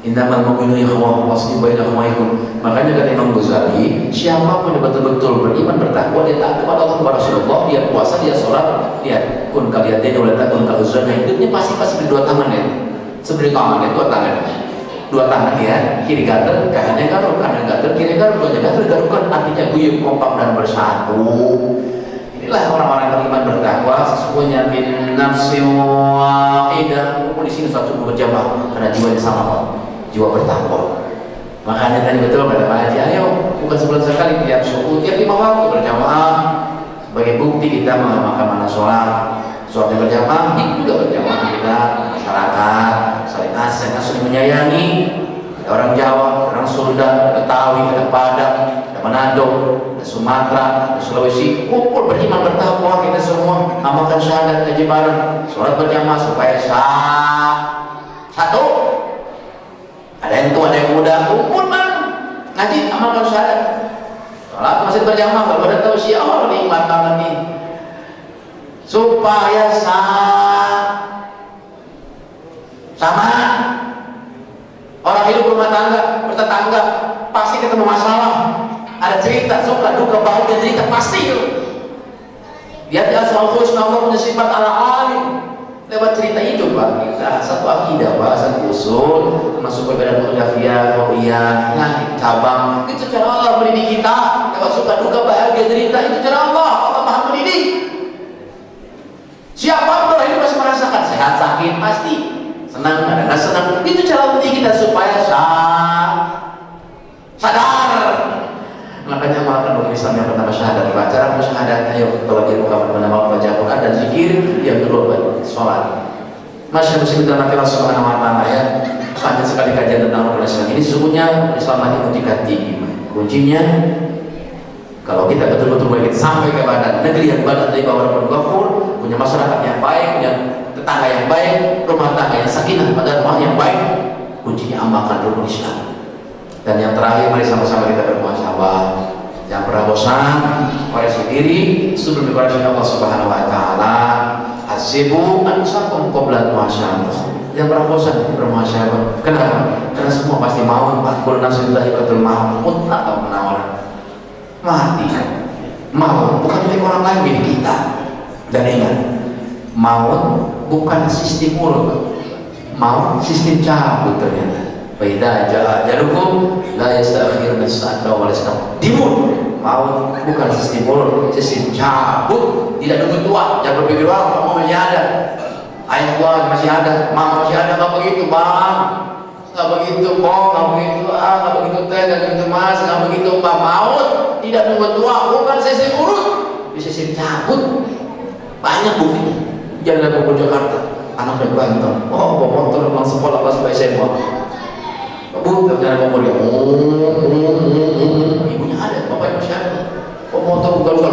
Innamal mu'minuna ikhwah waslihu baina akhawaykum. Makanya kata Imam Ghazali, siapapun yang betul-betul beriman bertakwa, dia taat kepada Allah kepada Rasulullah, dia puasa, dia sholat, dia kun kaliyadaini wa la takun kaluzana. Hidupnya pasti berdua tangan ya. Seberi tangan ya, dua tangan. Dua tangan ya, kiri gatel, kanannya garuk, kanan gatel, kiri garuk, duanya gatel, garukan, artinya guyup, kompak dan bersatu. Inilah orang-orang yang beriman bertakwa. Sesungguhnya min nafsin wahidah, kumpul di sini satu berjamaah karena jiwanya sama Pak, jiwa bertakwa. Makanya tadi betul kata Pak Haji, ayo bukan sebulan sekali, tiap subuh, tiap 5 waktu berjamaah. Sebagai bukti kita mengamalkan mana sholat berjamaah, itu juga berjamaah kita, masyarakat saling asing, saling menyayangi. Ada orang Jawa, orang Sunda, ada Betawi, ada Padang, ada Manado, ada Sumatera, ada Sulawesi, kumpul beriman bertakwa kita semua, amalkan syahadat ngaji bareng, sholat berjamaah supaya satu. Ada yang tua, ada yang muda, kumpul bareng ngaji, amalkan syahadat. Sholat masjid berjamaah, kalau ada tahu siapa nikmat banget nih. supaya sama. Orang hidup rumah tangga, bertetangga, pasti ketemu masalah. Ada cerita, suka, duka, bahagia, cerita, pasti itu. Dia asal husna, Allah punya sifat al-alim. Lewat cerita itu Pak, kita satu akidah Pak, satu usul, termasuk perbedaan khilafiyah, qauliyah, cabang. Itu cara Allah mendidik kita. Lewat suka, duka, bahagia, cerita, itu cara Allah. Allah Maha mendidik. Siapa pun hidup masih merasakan sehat, sakit, pasti senang, ada nggak senang. Itu cara mendidik kita supaya sadar. Makanya amalkan hukum Islam yang pertama syahadat. Cara syahadat, ayo kalau dia buka menambah baca Quran dan zikir. Yang kedua sholat. Masyarakat muslim dan Allah Subhanahu wa taala ya. Panjang sekali kajian tentang hukum Islam ini. Sesungguhnya Islam ini tingkat tinggi. Kuncinya kalau kita betul-betul baik sampai kepada negeri yang baik dari bawah Rabbul Ghafur, punya masyarakat yang baik, punya tetangga yang baik, rumah tangga yang sakinah, pada rumah yang baik. Kuncinya amalkan rukun Islam. Dan yang terakhir, mari sama-sama kita bermuhasabah. Jangan pernah bosan, koreksi diri sebelum dikoreksi Allah Subhanahu wa taala. Hasibu anfusakum qabla muhasabah. Jangan pernah bosan bermuhasabah. Kenapa? Karena semua pasti mau, kullu nafsin dha'iqatul maut, atau penawaran. Mati. Maut bukan milik orang lain, milik kita. Dan ingat, maut bukan sistem urut. Maut sistem cabut ternyata. Faida jaa ajalukum la yastakhiruna sa'atan wa la yastaqdimun. Maut bukan sistem urut, sistem cabut. Tidak nunggu tua, jangan berpikir mama masih ada, ayah tua masih ada, mama masih ada. Nggak begitu bang, nggak begitu kok, nggak begitu nggak begitu teh, nggak begitu mas, nggak begitu pak. Maut tidak nunggu tua, bukan sistem urut, di sistem cabut. Banyak buktinya. Jangan ke Jakarta, anaknya berantem, bawa motor pulang sekolah pas SMA. Bukan cara umur ya, ibunya ada, bapaknya masih ada. Motor ugal-ugal,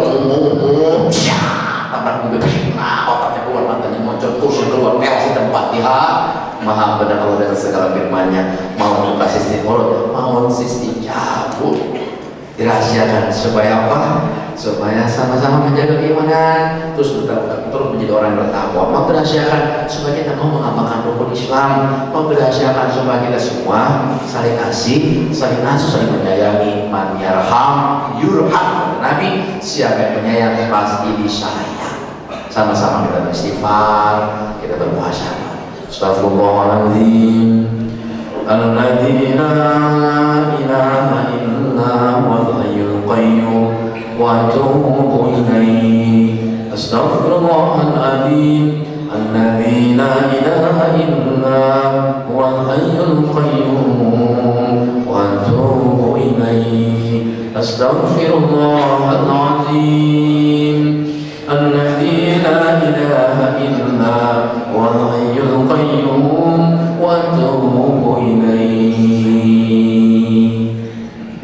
tabrak mobil, otaknya keluar, matanya muncul, kursi keluar, tewas di tempat. Dia Maha benar Allah dengan segala firman-Nya. Mau buka sistem urut, mau sistem cabut. Dirahasiakan supaya apa? Supaya sama-sama menjaga keimanan, terus menjadi orang yang bertakwa. Mau dirahasiakan supaya kita mau mengamalkan rukun Islam. Mau dirahasiakan supaya kita semua saling kasih, saling asuh, saling menyayangi. Man yarham yurham. Nabi, siapa yang menyayang pasti disayang. Sama-sama kita beristighfar, kita bermuhasabah. Astaghfirullahaladzim. Alladzi la ilaha illa huwal hayyul qayyum wa atubu ilaihi. Astaghfirullahaladzim. Alladzi la ilaha illa huwal hayyul qayyum wa atubu ilaihi. Astaghfirullahaladzim. Alladzi la ilaha illa huwal hayyul qayyum wa atubu ilaihi.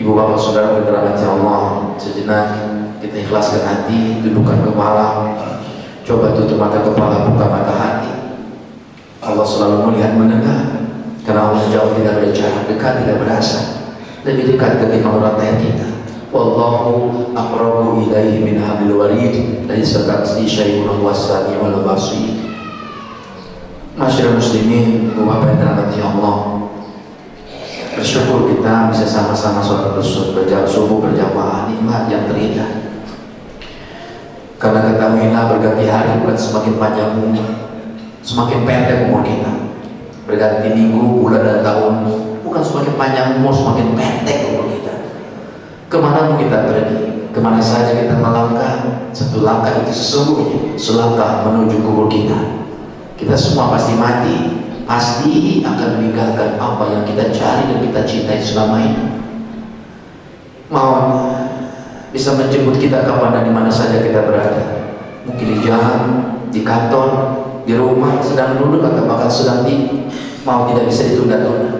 Ibu bapak saudara yang dirahmati Allah, sejenak kita ikhlaskan hati, dudukkan kepala, coba tutup mata kepala, buka mata hati. Allah selalu melihat mendengar, karena Allah jauh tidak ada jarak, dekat tidak berasa, lebih dekat ketika merantai kita. Wallahu aqrabu ilaihi min hablil warid, laisa kamitslihi syai'un wa huwas samiul basir. Masyarakat muslimin, ibu bapak yang dirahmati Allah, bersyukur kita bisa sama-sama sholat subuh berjamaah, nikmat yang terindah. Karena ketahuilah berganti hari bukan semakin panjang umur, semakin pendek umur kita. Berganti minggu, bulan dan tahun, bukan semakin panjang umur, semakin pendek umur kita. Kemana pun kita pergi, kemana saja kita melangkah, satu langkah itu sesungguhnya selangkah menuju kubur kita. Kita semua pasti mati, pasti akan meninggalkan apa yang kita cari dan kita cintai selama ini. Maut bisa menjemput kita kapan dan di mana saja kita berada. Mungkin di jalan, di kantor, di rumah, sedang duduk atau bahkan sedang tidur. Maut tidak bisa ditunda-tunda.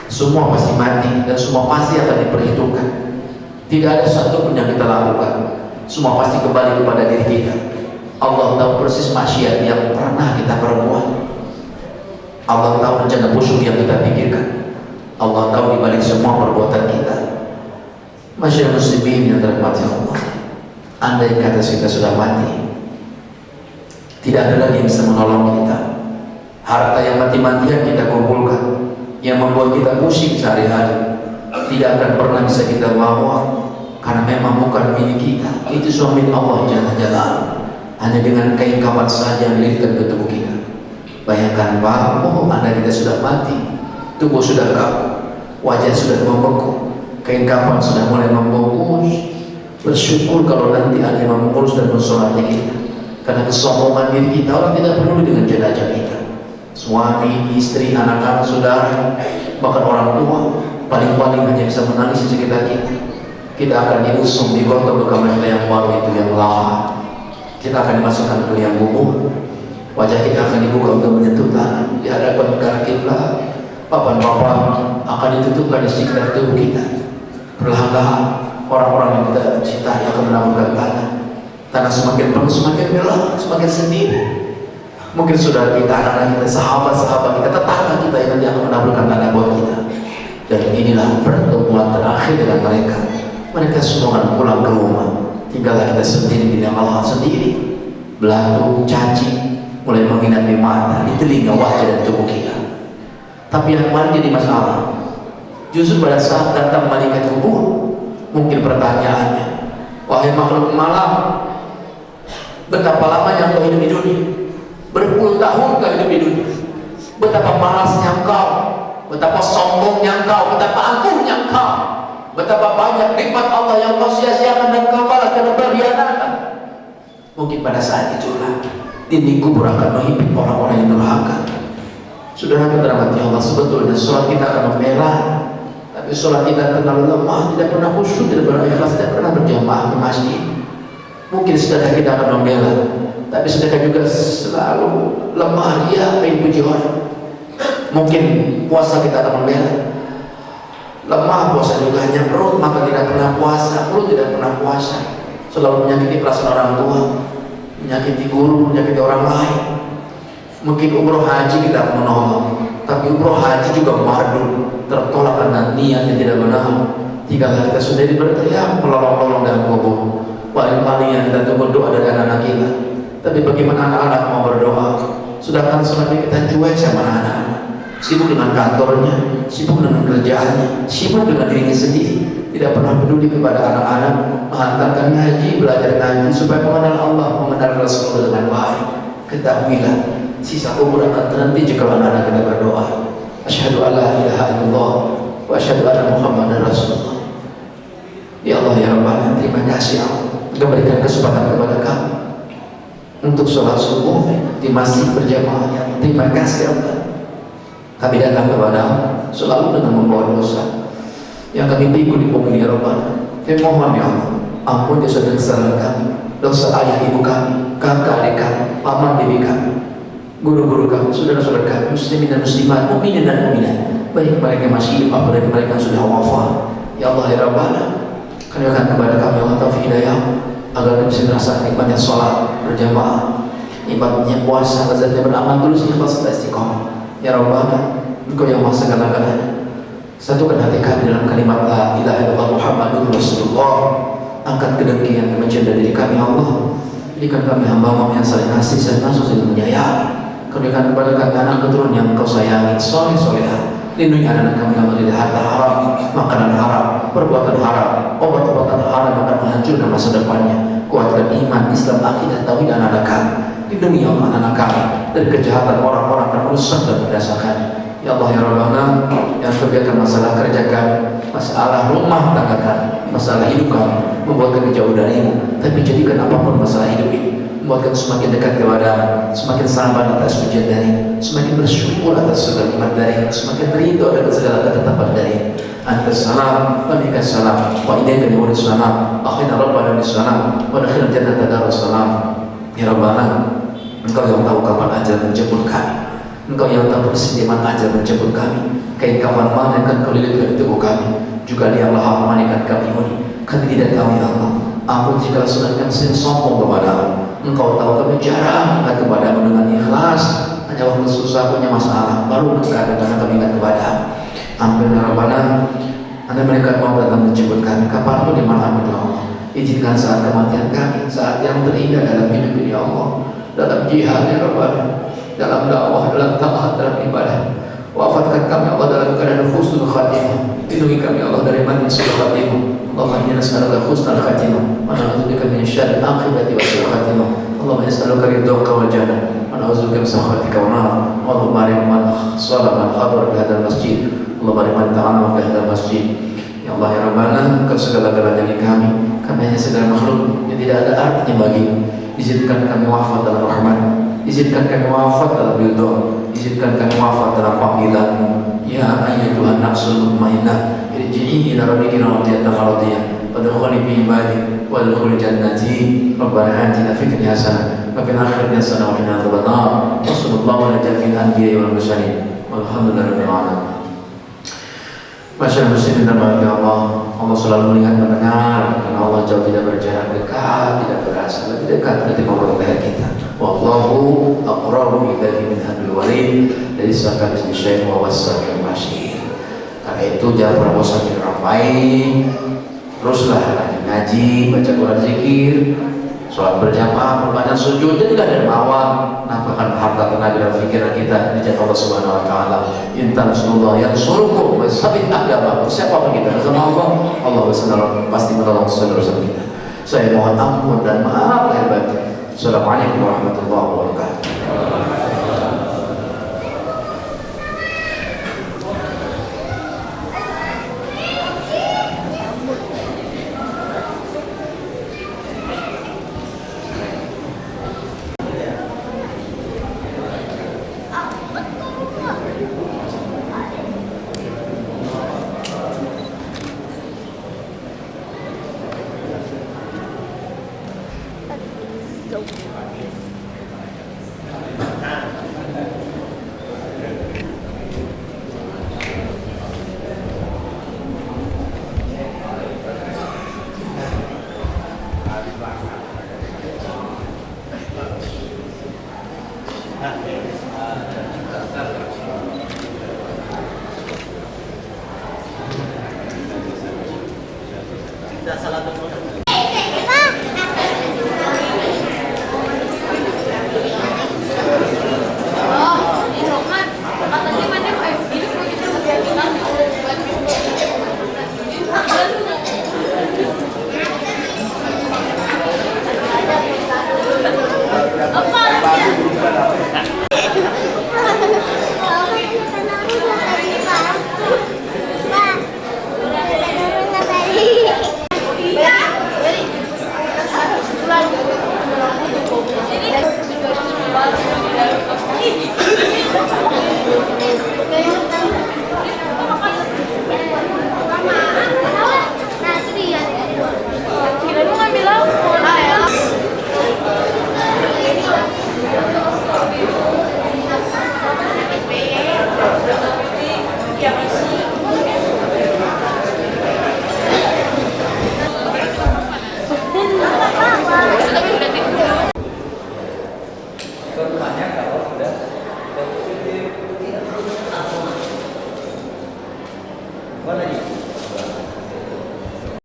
Semua pasti mati dan semua pasti akan diperhitungkan. Tidak ada satu pun yang kita lakukan, semua pasti kembali kepada diri kita. Allah tahu persis maksiat yang pernah kita perbuat. Allah tahu rencana busuk yang kita pikirkan. Allah tahu dibalik semua perbuatan kita. Masyarakat muslimin yang dirahmati Allah, andai kata kita sudah mati, Tidak ada lagi yang bisa menolong kita. Harta yang mati-matian kita kumpulkan, yang membuat kita pusing sehari-hari, tidak akan pernah bisa kita bawa, karena memang bukan milik kita. Itu semua milik Allah Jalla Jalaluhu. Hanya dengan kain kafan saja yang dililitkan ke tubuh kita. Bayangkan Pak, anda kita sudah mati, tubuh sudah kaku, wajah sudah membeku, kain kafan sudah mulai membungkus. Bersyukur kalau nanti ada yang mengurus dan mensolati kita. Karena kesombongan diri kita, orang tidak peduli dengan jenazah kita. Suami, istri, anak-anak, saudara, bahkan orang tua, paling-paling hanya bisa menangis di sekitar kita. Kita akan diusung, digotong ke kamar kita yang baru, itu yang lahat. Kita akan dimasukkan ke liang kubur. Wajah kita akan dibuka untuk menyentuh tanah di hadapan ke arah kiblat. Papan-papan akan ditutupkan di sekitar tubuh kita. Perlahan-lahan orang-orang yang kita cintai akan menabungkan tanah. Tanah semakin penuh, semakin gelap, semakin sendiri. Mungkin saudara kita, anak-anak kita, sahabat-sahabat kita, tetangga kita yang nanti akan menaburkan tanah buat kita. Dan inilah pertemuan terakhir dengan mereka. Mereka semua akan pulang ke rumah. Tinggallah kita sendiri di dalam Allah sendiri. Belatung, cacing mulai menginap di mata, di telinga, wajah dan tubuh kita. Tapi yang paling jadi masalah, justru pada saat datang malaikat kubur, mungkin pertanyaannya, wahai makhluk malam, betapa lamanya engkau hidup di dunia? Berpuluh tahun kau hidup di dunia. Betapa malasnya engkau, betapa sombongnya engkau, betapa angkuhnya engkau, betapa banyak nikmat Allah yang kau sia-siakan dan kau balas karena berkhianatan. Mungkin pada saat itulah dinding kubur akan menghimpit orang-orang yang durhaka. Saudara dirahmati Allah, sebetulnya sholat kita akan memerah, tapi sholat kita terlalu lemah, tidak pernah khusyuk, tidak pernah ikhlas, tidak pernah berjamaah ke masjid. Mungkin sedekah kita akan membela, tapi sedekah juga selalu lemah, ya pengen puji orang. Mungkin puasa kita akan membela, lemah puasa juga, hanya perut, maka tidak pernah puasa, perut tidak pernah puasa, selalu menyakiti perasaan orang tua, menyakiti guru, menyakiti orang lain. Mungkin umroh haji kita akan menolong, tapi umroh haji juga mardul, tertolak karena niatnya tidak benar. Tinggal kita sendiri berteriak melolong-lolong dalam kubur. Paling-paling yang kita tunggu doa dari anak-anak kita. Tapi bagaimana anak-anak mau berdoa? Sedangkan selama kita cuek sama anak-anak, sibuk dengan kantornya, sibuk dengan kerjaannya, sibuk dengan dirinya sendiri, tidak pernah peduli kepada anak-anak, menghantarkan ngaji, belajar ngaji supaya mengenal Allah, mengenal Rasulullah dengan baik. Ketahuilah, sisa umur akan terhenti jika anak-anak kita berdoa. Asyhadu an la ilaha illallah wa asyhadu anna Muhammadar Rasulullah. Ya Allah ya Rabbana, terima kasih Allah untuk berikan kesempatan kepada kami untuk sholat subuh di masjid berjamaah. Terima kasih Allah. Kami datang kepada selalu dengan membawa dosa yang kami pikul di bumi ya Rabbana. Kami mohon ya Allah, ampun dosa dan kesalahan kami, dosa ayah ibu kami, kakak adik kami, paman bibi kami, guru-guru kami, saudara-saudara kami, muslimin dan muslimat, mukminin dan mukminat, baik mereka yang masih hidup apalagi mereka yang sudah wafat. Ya Allah ya Rabbana, kami akan kepada kami Allah taufik hidayah agar kami bisa merasakan nikmatnya sholat berjamaah, nikmatnya puasa, lezatnya beramal tulus, ikhlas dan istiqomah. Ya Rabbana, Engkau yang maha segala-galanya, satukan hati kami dalam kalimat la ilaha illallah Muhammadur Rasulullah. Angkat kedengkian kebencian dari diri kami Allah. Jadikan kami hamba-Mu yang saling kasih, saling masuk, saling menyayangi. Berikan kepada kami anak keturunan yang Engkau sayangi, soleh-solehah. Lindungi anak-anak kami yang dari harta haram, makanan haram, perbuatan haram, obat-obatan haram yang akan menghancurkan masa depannya. Kuatkan iman, Islam, akidah, tauhid anak-anak kami. Lindungi anak-anak kami dari kejahatan orang-orang yang merusak dan berdasarkannya. Ya Allah ya Rabbana, yang terbiarkan masalah kerja kami, masalah rumah tangga kami, masalah hidup kami, membuat kami jauh darimu. Tapi jadikan apapun masalah hidup ini, membuat kami semakin dekat kepada-Mu, semakin sabar atas pujian dari, semakin bersyukur atas segala nikmat dari, semakin ridho dengan segala ketetapan dari. Anta salam, wa minka salam, wa ilaika al salam, akhina rabbana bis salam, wa dakhil jannata darus salam. Ya Rabbana, Engkau yang tahu kapan ajal menjemput kami, Engkau yang tahu persis di mana ajal menjemput kami. Kain kafan mana yang akan Kau lilitkan di tubuh kami, juga yang lahap manikan kami ini. Kami tidak tahu ya Allah. Ampun jika sudah kami sering sombong kepada-Mu. Engkau tahu kami jarang ingat kepada-Mu dengan ikhlas. Hanya waktu susah punya masalah, baru kadang-kadang kami ingat kepada-Mu. Ampun ya Rabbana, Anda mereka mau datang menjemput kami kapanpun di malam itu Allah. Izinkan saat kematian kami, saat yang terindah dalam hidup ini ya Allah. dalam jihad ya Rabbana, dalam dakwah, dalam taat, dalam ibadah. Wafatkan kami Allah dalam keadaan husnul khatimah. Lindungi kami Allah dari manis khatimah. Allahumma inna nas'aluka husnal khatimah wa na'udzubika min syarril aqibati wa su'il khatimah. Allahumma nas'aluka ridhaka wal jannah wa na'udzubika min sakhatika wan nar. Allahumma barik man shala man hadara fi hadzal masjid. Allahumma barik man ta'allama fi hadzal masjid. Ya Allah ya Rabbana, Engkau segala-galanya bagi kami hanya segala makhluk yang tidak ada artinya bagi. Izinkan kami wafat dalam rahmat, izinkan kami wafat dalam ridho, izinkan kami wafat dalam panggilan-Mu. Ya ayyatuhan nafsul mutmainnah, irji'i ila rabbiki radiyatan maradiyah, wadkhuli fi ibadi wadkhuli jannati. Rabbana atina fid dunya hasanah wa fil akhirati hasanah wa qina adzabannar. Wa sallallahu ala jami'il anbiya'i wal mursalin walhamdulillahi rabbil alamin. Masyarakat muslimin dan bagi Allah, Allah selalu melihat mendengar, karena Allah jauh tidak berjarak dekat, tidak berasa lebih dekat ketika memperoleh kita. Wallahu aqrabu ilaihi min hablil warid, dari sakat istisyaih wa wasakil masyir. Karena itu jangan pernah bosan ramai, teruslah rajin ngaji, baca Quran, zikir, sholat berjamaah, perbanyak sujud, dan tidak ada mawar, nampakkan harta, tenaga, dan pikiran kita di jalan Allah Subhanahu Wa Taala. Intan Rasulullah yang suruhku bersabit agama, siapa kita bersama Allah, Allah bersama pasti menolong saudara-saudara kita. Saya mohon ampun dan maaf lahir batin. Assalamualaikum warahmatullahi wabarakatuh. Go.